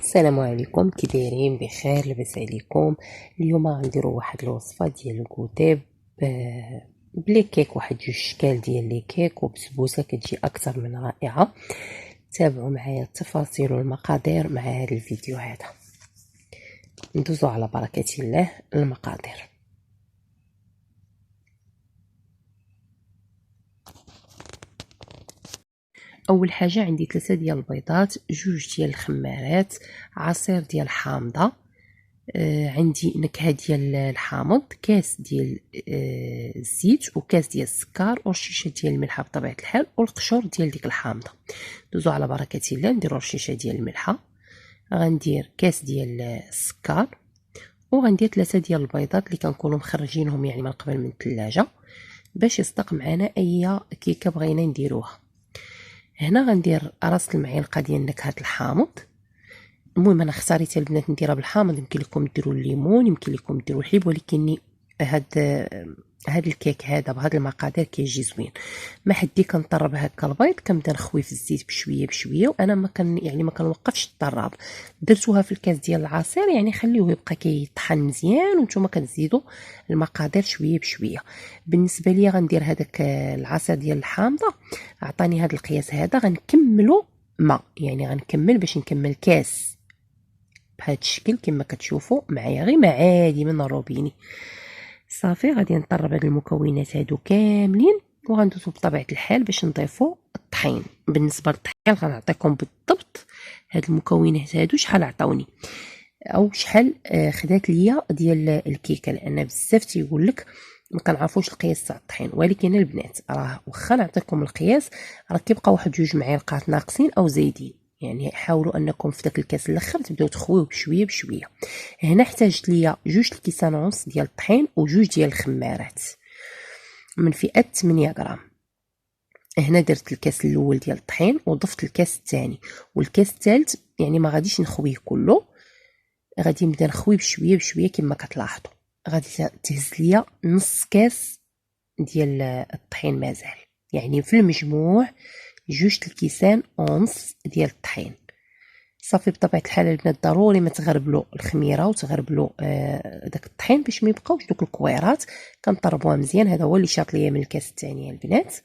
السلام عليكم، كي دايرين؟ بخير؟ لاباس عليكم؟ اليوم غنديروا واحد الوصفه ديال الكوتيب بلي كيك، واحد جوج اشكال ديال لي كيك وبسبوسه كتجي اكثر من رائعه. تابعوا معايا التفاصيل والمقادير مع هذا الفيديو هذا. ندوزو على بركه الله المقادير. اول حاجه عندي 3 ديال البيضات، 2 ديال الخمارات، عصير ديال حامضه، عندي نكهه ديال الحامض، كاس ديال الزيت، وكاس ديال السكر، ورشيشه ديال الملحه بطبيعه الحال، والقشور ديال ديك الحامضه. دوزو على بركه الله. نديرو رشيشه ديال الملحه، غندير كاس ديال السكر، وغندير 3 ديال البيضات اللي كنكونوا مخرجينهم يعني من قبل من الثلاجه باش يصدق معنا اي كيكه بغينا نديروها. هنا غندير راس المعلقه ديال نكهه الحامض. المهم انا اختاريت البنات نديرها بالحامض، يمكن لكم ديروا الليمون، يمكن لكم ديروا الحليب، ولكن هاد الكيك هذا بهاد المقادير كيجي زوين. ما حدي كنطرب هكا البيض، كنبدا نخوي في الزيت بشويه بشويه، وانا ما كنوقفش الطراب. درتوها في الكاس ديال العصير، يعني خليوه يبقى كيطحن مزيان، وانتم كتزيدوا المقادير شويه بشويه. بالنسبه لي غندير هذاك العصير ديال الحامضه، عطاني هذا القياس هذا، غنكملو ما يعني غنكمل باش نكمل كاس بهذا الشكل كما كتشوفوا معايا، غير ما عادي من الروبيني. صافي غادي نطرب هاد المكونات هادو كاملين، وغندوزو بطبيعه الحال باش نضيفوا الطحين. بالنسبه للطحين غنعطيكم بالضبط هاد المكونات هادو شحال عطاوني او شحال خدات ليا ديال الكيكه، لان بزاف تيقول لك ما كنعرفوش القياس تاع الطحين. ولكن البنات راه واخا نعطيكم القياس، راه كيبقى واحد 2 معالق ناقصين او زايدين، يعني حاولوا انكم في داك الكاس الاخر تبداو تخويو بشويه بشويه. هنا احتاجت ليا 2 الكيسان ونص ديال الطحين و2 ديال الخمارات من فئه 8 غرام. هنا درت الكاس الاول ديال الطحين وضفت الكاس الثاني، والكاس الثالث يعني ما غاديش نخويه كله، غادي نبدا نخوي بشويه بشويه كما كتلاحظوا. غادي تهز ليا نص كاس ديال الطحين مازال، يعني في المجموع 2 الكيسان ونص ديال الطحين. صافي بطبيعه الحال البنات ضروري ما تغربلوا الخميره وتغربلوا داك الطحين باش ما يبقاوش دوك الكويرات. كنطربوها مزيان، هذا هو اللي شاط ليا من الكاس الثاني البنات.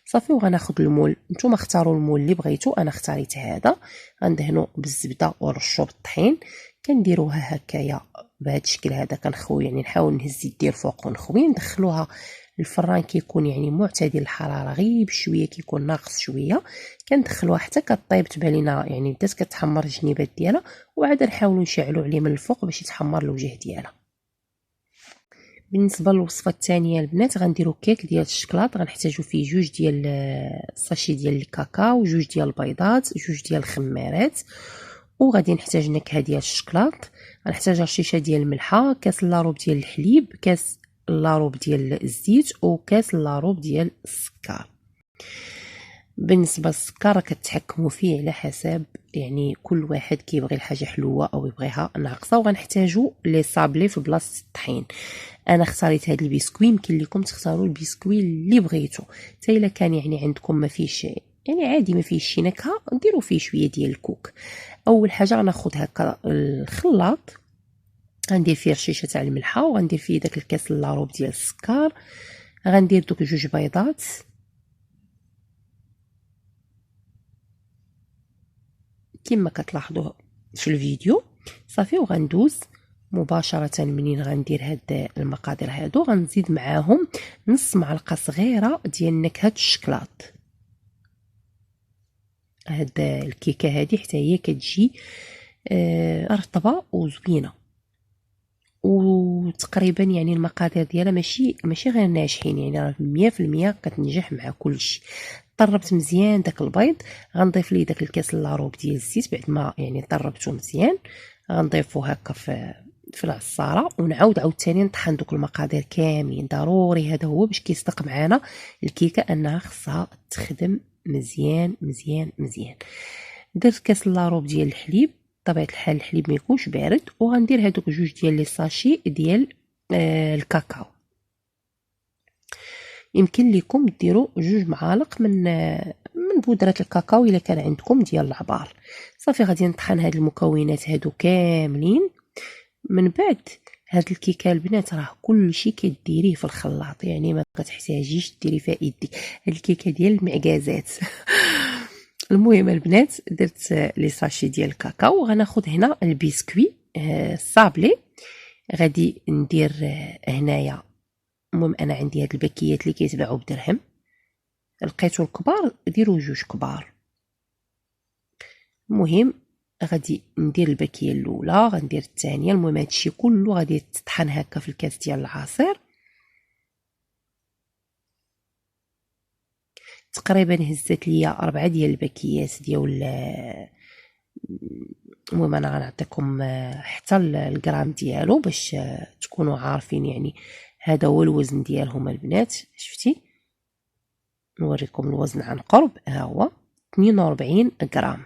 صافي وغناخذ المول، نتوما اختاروا المول اللي بغيتو، انا اختاريت هذا. غندهنوا بالزبده ونرشوا بالطحين، كنديروها هكايا بهذا الشكل هذا. كنخوي يعني نحاول نهز يدي الفوق ونخوي، ندخلوها الفران كيكون يعني معتدل الحراره، غير بشويه كيكون ناقص شويه. كندخلوها حتى كطيب، تبان لينا يعني بدات كتحمر الجنيبات ديالها، وعاد نحاولوا نشعلوا عليه من الفوق باش يتحمر الوجه ديالها. بالنسبه للوصفه الثانيه البنات، غنديروا كيك ديال الشكلاط. غنحتاجوا فيه 2 ديال الساشي ديال الكاكاو، 2 ديال البيضات، 2 ديال الخمارات، وغادي نحتاج نكهه ديال الشكلاط. غنحتاج رشيشه ديال الملحه، كاس لاروب ديال الحليب، كاس لاروب ديال الزيت، وكاس لاروب ديال السكر. بالنسبه للسكر كتحكموا فيه على حسب يعني كل واحد كيبغي الحاجه حلوه او يبغيها ناقصه. وغنحتاجوا لي صابلي في بلاصه الطحين. انا اختاريت هذا البسكوي، يمكن لكم تختاروا البسكوي اللي بغيتو. حتى الا كان يعني عندكم ما فيش يعني عادي ما فيش شي نكهه، نديروا فيه شويه ديال الكوك. اول حاجه غناخذ هكا الخلاط، غندير فيه رشيشه تاع الملحه، وغندير فيه داك الكاس لاروب ديال السكر، غندير دوك 2 بيضات كما كتلاحظوا في الفيديو. صافي وغندوز مباشره منين غندير هاد المقادير هادو، غنزيد معاهم نص معلقه صغيره ديال نكهه الشكلاط. هاد الكيكه هادي حتى هي كتجي رطبه وزوينه، وتقريبا يعني المقادير ديالها ماشي غير ناجحين، يعني راه 100% كتنجح مع كلشي. طربت مزيان داك البيض، غنضيف ليه داك الكاس لاروب ديال الزيت بعد ما يعني طربته مزيان. غنضيفو هكا في العصاره، ونعاود عاوتاني نطحن دوك المقادير كاملين. ضروري هذا هو باش كيصدق معنا الكيكه انها خصها تخدم مزيان مزيان مزيان. درت كاس لاروب ديال الحليب، بطبيعه الحال الحليب ما يكونش بارد، وغندير هذوك 2 ديال لي ساشي ديال الكاكاو. يمكن لكم ديروا 2 معالق من ومن بودره الكاكاو الا كان عندكم ديال العبار. صافي غادي نطحن هاد المكونات هادو كاملين. من بعد هاد الكيكه البنات راه كلشي كديريه في الخلاط، يعني ما كتحتاجيش ديري فيها يديك، هاد الكيكه ديال المعكازات. المهم البنات درت لي ساشي ديال الكاكاو. غناخذ هنا البسكوي الصابلي، غادي ندير هنايا. المهم انا عندي هاد الباكيات اللي كيتباعوا بدرهم، لقيتو الكبار ديروا 2 كبار. المهم غادي ندير الباكيه الاولى، غندير الثانيه. المهم هادشي كله غادي يتطحن هكا في الكاس ديال العصير. تقريبا هزت ليا 4 ديال الباكيات ديال المهم انا غنعطيكم حتى الغرام ديالو باش تكونوا عارفين، يعني هذا هو الوزن ديالهم البنات. شفتي نوريكم الوزن عن قرب، ها هو 42 غرام.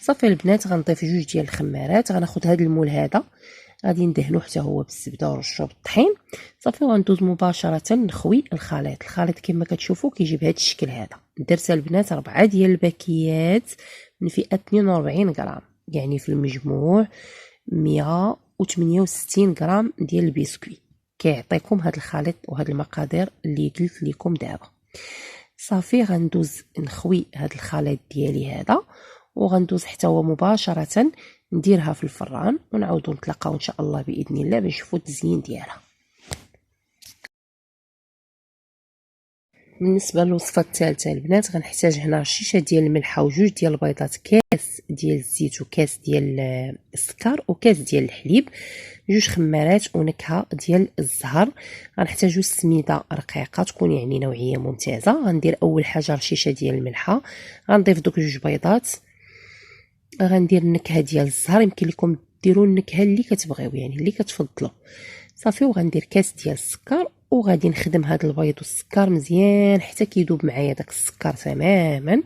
صافي البنات غنضيف 2 ديال الخمارات. غناخذ هذا المول هذا غادي ندهنو حتى هو بالزبده ورشو بالطحين. صافي وغندوز مباشره نخوي الخليط. الخليط كما كتشوفوا كيجيب هذا الشكل هذا. درت البنات 4 ديال الباكيات من فئه 42 غرام، يعني في المجموع 168 غرام ديال البسكوي. كيعطيكم هذا الخليط وهذه المقادير اللي قلت لكم دابا. صافي غندوز نخوي هذا الخليط ديالي هذا، وغندوز حتى هو مباشره نديرها في الفران، ونعاودو نتلاقاو ان شاء الله باذن الله باش نشوفوا التزيين ديالها. بالنسبه للوصفه الثالثه البنات غنحتاج هنا شيشه ديال الملحه و2 ديال البيضات، كاس ديال الزيت وكاس ديال السكر وكاس ديال الحليب، 2 خمارات ونكهه ديال الزهر. غنحتاجو السميده رقيقه تكون يعني نوعيه ممتازه. غندير اول حاجه رشيشه ديال الملحه، غنضيف دوك 2 بيضات، غندير النكهه ديال الزهر. يمكن لكم ديروا النكهه اللي كتبغيو يعني اللي كتفضلوا. صافي وغندير كاس ديال السكر، وغادي نخدم هذا البيض والسكر مزيان حتى كيذوب معايا داك السكر تماما،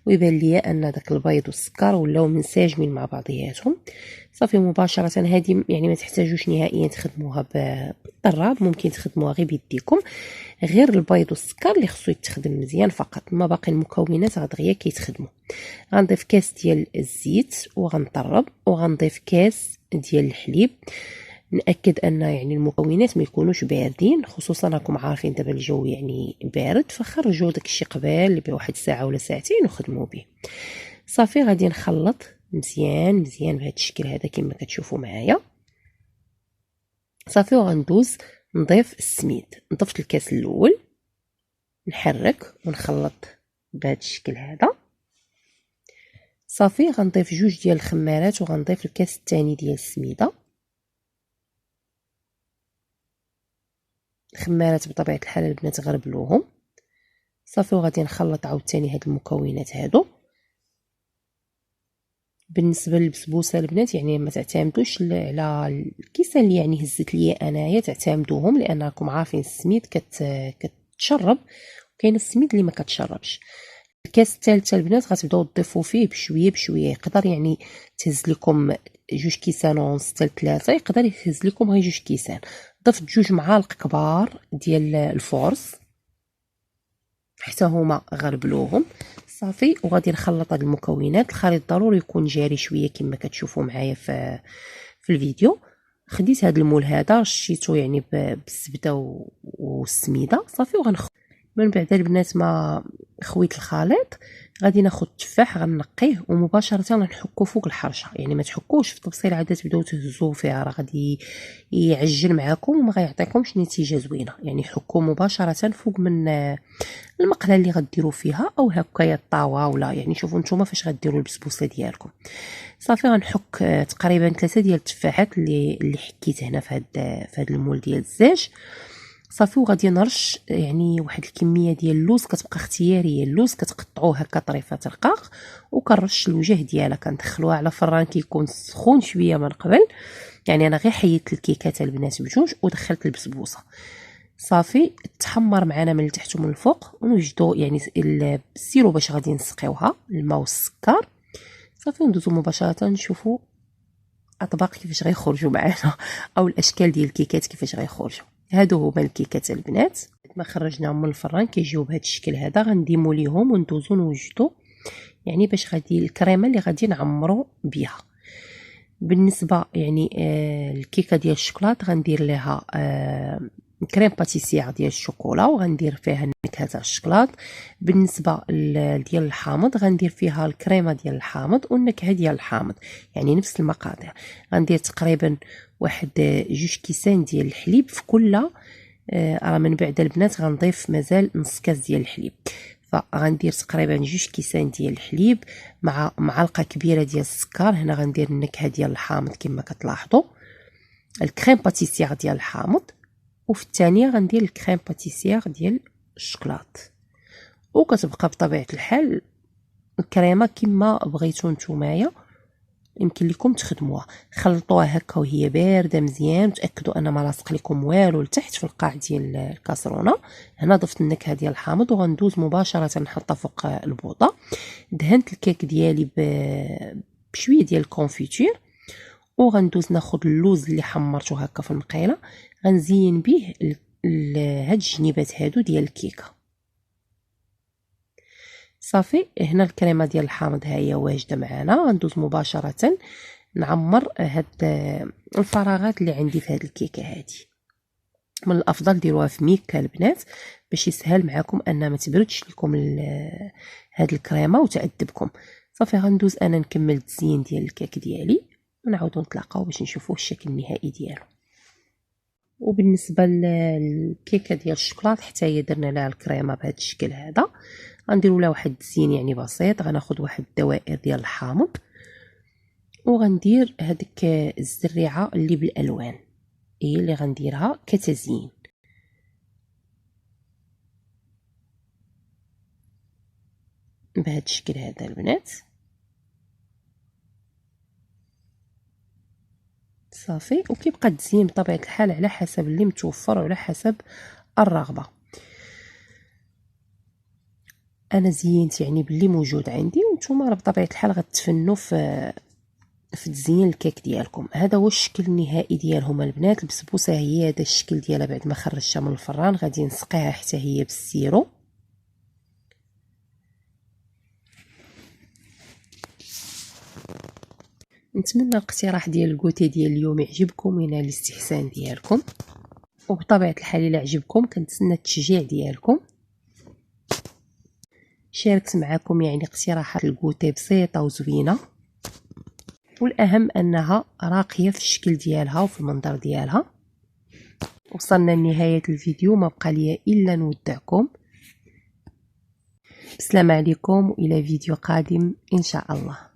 ويبان ليا ان داك البيض والسكر ولاو منسجمين مع بعضياتهم. صافي مباشره هذه يعني ما تحتاجوش نهائيا تخدموها بالطراب، ممكن تخدموها غير بيديكم، غير البيض والسكر اللي خصو يتخدم مزيان فقط، ما باقي المكونات غدغيا كيتخدموا. غنضيف كاس ديال الزيت وغنطرب، وغنضيف كاس ديال الحليب. ناكد ان يعني المكونات ما يكونوش باردين، خصوصا راكم عارفين دابا الجو يعني بارد، فخرجوا داكشي قبل بواحد ساعه ولا ساعتين وخدموا به. صافي غادي نخلط مزيان مزيان بهذا الشكل هذا كما كتشوفوا معايا. صافي وغندوز نضيف السميد. نضفت الكاس الاول، نحرك ونخلط بهذا الشكل هذا. صافي غنضيف 2 ديال الخمارات، وغنضيف الكاس الثاني ديال السميده. الخمارات بطبيعه الحال البنات غربلوهم. صافي وغادي نخلط عاوتاني هاد المكونات هادو. بالنسبه للبسبوسه البنات يعني ما تعتمدوش على الكيسان اللي يعني هزت ليا انايا، تعتمدوهم لان راكم عارفين السميد كتشرب، وكاين السميد اللي ما كتشربش. الكاس الثالثه البنات غتبداو تضيفوا فيه بشويه بشويه، يقدر يعني تهز لكم 2 كيسان ونص حتى 3، يقدر يهز لكم غير 2 كيسان. ضفت 2 معالق كبار ديال الفورس حتى هما غربلوهم. صافي وغادي نخلط هاد المكونات. الخليط ضروري يكون جاري شويه كما كتشوفوا معايا في الفيديو. خديت هاد المول هذا رشيته يعني بالزبده والسميده. صافي من بعد البنات ما خويت الخليط غادي ناخذ التفاح غنقيه ومباشره غنحكو فوق الحرشه، يعني ما تحكوش في تبصيل عاد تبداو تهزوه فيها، راه غادي يعجن معكم وما غيعطيكمش نتيجه زوينه. يعني حكو مباشره فوق من المقله اللي غديروا فيها، او هكايا الطاوه، ولا يعني شوفوا نتوما فاش غديروا البسبوسه ديالكم. صافي غنحك تقريبا 3 ديال التفاحات اللي حكيت هنا في هذا المول ديال الزاج. صافي وغادي نرش يعني واحد الكميه ديال اللوز، كتبقى اختياريه. اللوز كتقطعوه هكا طريفات رقاق وكنرش الوجه ديالها. كندخلوها على فران كيكون سخون شويه من قبل، يعني انا غير حيدت الكيكات البنات بجوج ودخلت البسبوسه. صافي تحمر معنا من التحت ومن الفوق، ونوجدو يعني السيرو باش غادي نسقيوها الماء والسكر. صافي وندوزو مباشره نشوفوا الاطباق كيفاش غيخرجوا معنا او الاشكال ديال الكيكات كيفاش غيخرجوا. هادو هما الكيكات البنات ما خرجناهم من الفران كيجيو بهذا الشكل هذا. غنديمو ليهم وندوزو نوجدو يعني باش غادي الكريمه اللي غادي نعمرو بها. بالنسبه يعني الكيكه ديال الشوكولات غندير لها كريم باتيسير ديال الشوكولا وغندير فيها نكهه تاع الشوكولات. بالنسبه ديال الحامض غندير فيها الكريمه ديال الحامض والنكهه ديال الحامض يعني نفس المقادير. غندير تقريبا واحد 2 كيسان ديال الحليب في كل راه من بعد البنات غنضيف مازال نص كاس ديال الحليب. فغندير تقريبا 2 كيسان ديال الحليب مع معلقه كبيره ديال السكر. هنا غندير النكهه ديال الحامض كما كتلاحظوا، الكريم باتيسير ديال الحامض، وفي الثانيه غندير الكريم باتيسير ديال الشوكولات. وكتبقى بطبيعه الحال الكريمه كما بغيتو نتومايا يمكن لكم تخدموها. خلطوها هكا وهي بارده مزيان وتاكدوا ان ما لاصق لكم والو لتحت في القاع ديال الكاسرونه. هنا ضفت النكهه ديال الحامض وغندوز مباشره نحطها فوق البوطه. دهنت الكيك ديالي بشويه ديال الكونفيتور وغندوز ناخذ اللوز اللي حمرته هكا في المقيله غنزين به هاد الجنيبات هادو ديال الكيكه. صافي هنا الكريمه ديال الحامض ها هي واجده معنا. غندوز مباشره نعمر هاد الفراغات اللي عندي في هاد الكيكه هادي. من الافضل ديروها في ميكا البنات باش يسهل معكم ان ما تبردش لكم هاد الكريمه وتعذبكم. صافي غندوز انا نكمل التزيين ديال الكيك ديالي ونعاودو نتلاقاو باش نشوفوا الشكل النهائي ديالو. وبالنسبه للكيكه ديال الشوكولات حتى هي درنا لها الكريمه بهذا الشكل هذا. غنديروا لها واحد التزيين يعني بسيط. غناخذ واحد الدوائر ديال الحامض وغندير هذيك الزريعه اللي بالالوان هي اللي غنديرها كتزيين. بهذا الشكل هذا البنات. صافي وكيبقى التزيين بطبيعه الحال على حسب اللي متوفر وعلى حسب الرغبه. انا زينت يعني باللي موجود عندي وانتم راه بطبيعه الحال غتفنوا في تزيين الكيك ديالكم. هذا هو الشكل النهائي ديالهم البنات. البسبوسه هي هذا الشكل ديالها بعد ما خرجتها من الفران. غادي نسقيها حتى هي بالسيرو. نتمنى الاقتراح ديال الكوتي ديال اليوم يعجبكم وينال الاستحسان ديالكم. وبطبيعه الحال الا عجبكم كنتسنى التشجيع ديالكم. شاركت معكم يعني اقتراحات الكوتي بسيطه وزوينه والاهم انها راقيه في الشكل ديالها وفي المنظر ديالها. وصلنا لنهايه الفيديو ما بقى لي الا نودعكم. السلام عليكم والى فيديو قادم ان شاء الله.